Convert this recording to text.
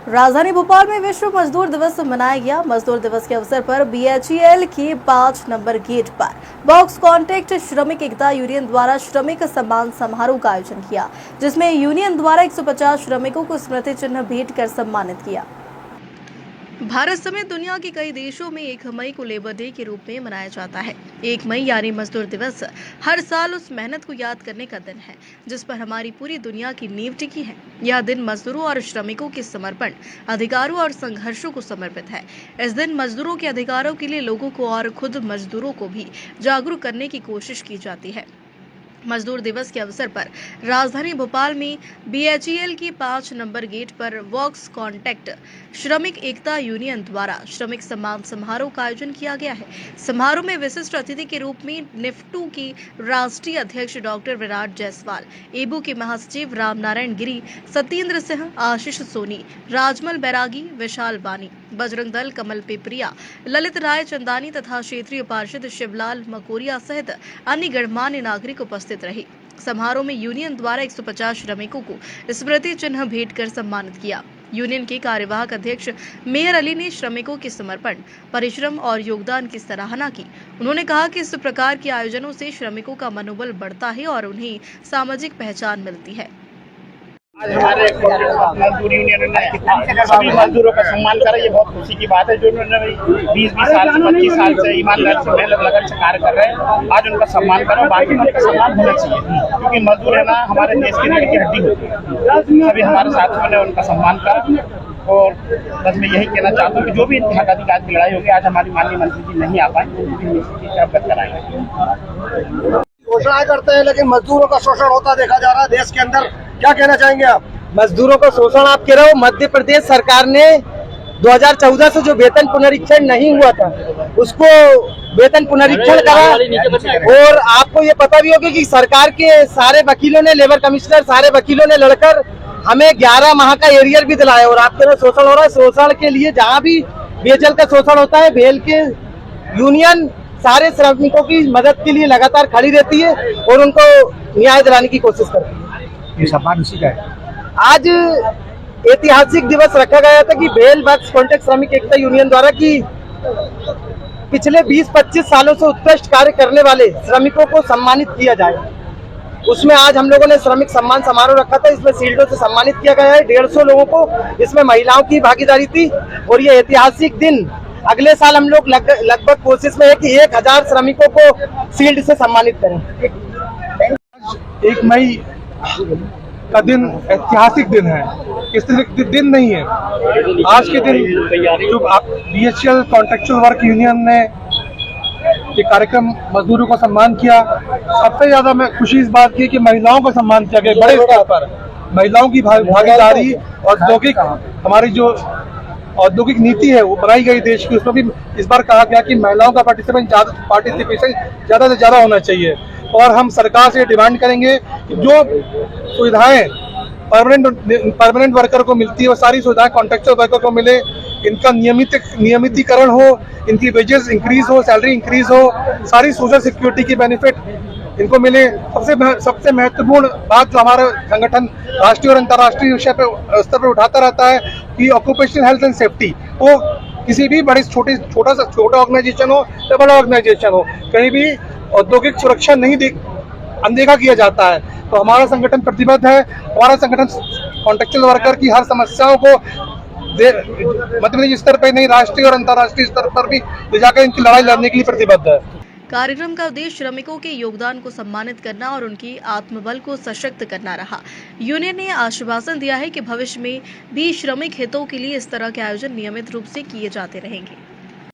राजधानी भोपाल में विश्व मजदूर दिवस मनाया गया। मजदूर दिवस के अवसर पर बीएचईएल के 5 नंबर गेट पर बॉक्स कॉन्ट्रैक्ट श्रमिक एकता यूनियन द्वारा श्रमिक सम्मान समारोह का आयोजन किया, जिसमें यूनियन द्वारा 150 श्रमिकों को स्मृति चिन्ह भेंट कर सम्मानित किया। भारत समेत दुनिया के कई देशों में 1 मई को लेबर डे के रूप में मनाया जाता है। 1 मई यानी मजदूर दिवस हर साल उस मेहनत को याद करने का दिन है जिस पर हमारी पूरी दुनिया की नींव टिकी है। यह दिन मजदूरों और श्रमिकों के समर्पण, अधिकारों और संघर्षों को समर्पित है। इस दिन मजदूरों के अधिकारों के लिए लोगों को और खुद मजदूरों को भी जागरूक करने की कोशिश की जाती है। मजदूर दिवस के अवसर पर राजधानी भोपाल में बीएचईएल की 5 नंबर गेट पर वॉक्स कॉन्ट्रैक्ट श्रमिक एकता यूनियन द्वारा श्रमिक सम्मान समारोह का आयोजन किया गया है। समारोह में विशिष्ट अतिथि के रूप में निफ्टू की राष्ट्रीय अध्यक्ष डॉक्टर विराट जायसवाल, एबू के महासचिव रामनारायण गिरी, सत्येंद्र सिंह, आशीष सोनी, राजमल बैरागी, विशाल बानी, बजरंग दल कमल पेपरिया, ललित राय चंदानी तथा क्षेत्रीय पार्षद शिवलाल मकोरिया सहित अन्य गणमान्य नागरिक उपस्थित रहे। समारोह में यूनियन द्वारा 150 श्रमिकों को स्मृति चिन्ह भेंट कर सम्मानित किया। यूनियन के कार्यवाहक अध्यक्ष मेयर अली ने श्रमिकों के समर्पण, परिश्रम और योगदान की सराहना की। उन्होंने कहा कि इस प्रकार के आयोजनों से श्रमिकों का मनोबल बढ़ता है और उन्हें सामाजिक पहचान मिलती है। आज हमारे मजदूर यूनियन ने सभी मजदूरों का सम्मान करा। ये बहुत खुशी की बात है जो उन्होंने 20 साल से 25 साल से ईमानदारी से मेहनत लगन से कार्य कर रहे हैं। आज उनका सम्मान करो, बाकी उनका सम्मान होना चाहिए क्योंकि मजदूर है ना, हमारे देश की रीढ़ की हड्डी होती है। सभी हमारे साथियों ने उनका सम्मान करा और बस मैं यही कहना चाहता हूँ कि जो भी हक अधिकार की लड़ाई होगी, आज हमारी माननीय मंत्री जी नहीं आ पाए, अवगत कराएंगे। घोषणा करते हैं लेकिन मजदूरों का शोषण होता देखा जा रहा है देश के अंदर। क्या कहना चाहेंगे आप? मजदूरों का शोषण आप कह रहे हो। मध्य प्रदेश सरकार ने 2014 से जो वेतन पुनरीक्षण नहीं हुआ था उसको वेतन पुनरीक्षण करा। और आपको ये पता भी होगा कि सरकार के सारे वकीलों ने, लेबर कमिश्नर सारे वकीलों ने लड़कर हमें 11 माह का एरियर भी दिलाया। और आप कह रहे हो शोषण हो रहा है। शोषण के लिए जहाँ भी पेयजल का शोषण होता है, भेल के यूनियन सारे श्रमिकों की मदद के लिए लगातार खड़ी रहती है और उनको न्याय दिलाने की कोशिश करती है। ये सम्मान उसी का है। आज ऐतिहासिक दिवस रखा गया था कि भेल बॉक्स कॉन्ट्रैक्ट श्रमिक एकता यूनियन द्वारा की पिछले 20-25 सालों से उत्कृष्ट कार्य करने वाले श्रमिकों को सम्मानित किया जाए। उसमें आज हम लोगों ने श्रमिक सम्मान समारोह रखा था। इसमें शील्डों से सम्मानित किया गया है 150 लोगों को। इसमें महिलाओं की भागीदारी थी और ये ऐतिहासिक दिन अगले साल हम लोग लगभग कोशिश में है कि 1000 श्रमिकों को शील्ड से सम्मानित करें। 1 मई का दिन ऐतिहासिक दिन है। इस दिन नहीं है। आज के दिन जो बीएचईएल कॉन्ट्रैक्चुअल वर्क यूनियन ने ये कार्यक्रम मजदूरों का सम्मान किया। सबसे ज्यादा मैं खुशी इस बात की कि महिलाओं का सम्मान किया गया। बड़े स्तर पर महिलाओं की भागीदारी, औद्योगिक हमारी जो औद्योगिक नीति है वो बनाई गई देश की, उसमें भी इस बार कहा गया कि महिलाओं का पार्टिसिपेशन ज्यादा से ज्यादा होना चाहिए। और हम सरकार से डिमांड करेंगे कि जो सुविधाएं परमानेंट वर्कर को मिलती है वो सारी सुविधाएं कॉन्ट्रैक्चुअल वर्कर को मिले। इनका नियमितीकरण हो, इनकी वेजेस इंक्रीज हो, सैलरी इंक्रीज हो, सारी सोशल सिक्योरिटी की बेनिफिट इनको मिले। सबसे महत्वपूर्ण बात जो हमारा संगठन राष्ट्रीय और अंतर्राष्ट्रीय स्तर पर उठाता रहता है कि ऑक्यूपेशनल हेल्थ एंड सेफ्टी, वो किसी भी बड़े छोटा ऑर्गेनाइजेशन हो या बड़ा ऑर्गेनाइजेशन हो, कहीं भी औद्योगिक सुरक्षा अनदेखा किया जाता है। तो हमारा संगठन प्रतिबद्ध है। हमारा संगठन कॉन्ट्रैक्चुअल वर्कर की हर समस्याओं को मध्य प्रदेश स्तर पर नहीं, राष्ट्रीय और अंतर्राष्ट्रीय स्तर पर भी ले जाकर इनकी लड़ाई लड़ने के लिए प्रतिबद्ध है। कार्यक्रम का उद्देश्य श्रमिकों के योगदान को सम्मानित करना और उनकी आत्मबल को सशक्त करना रहा। यूनियन ने आश्वासन दिया है कि भविष्य में भी श्रमिक हितों के लिए इस तरह के आयोजन नियमित रूप से किए जाते रहेंगे।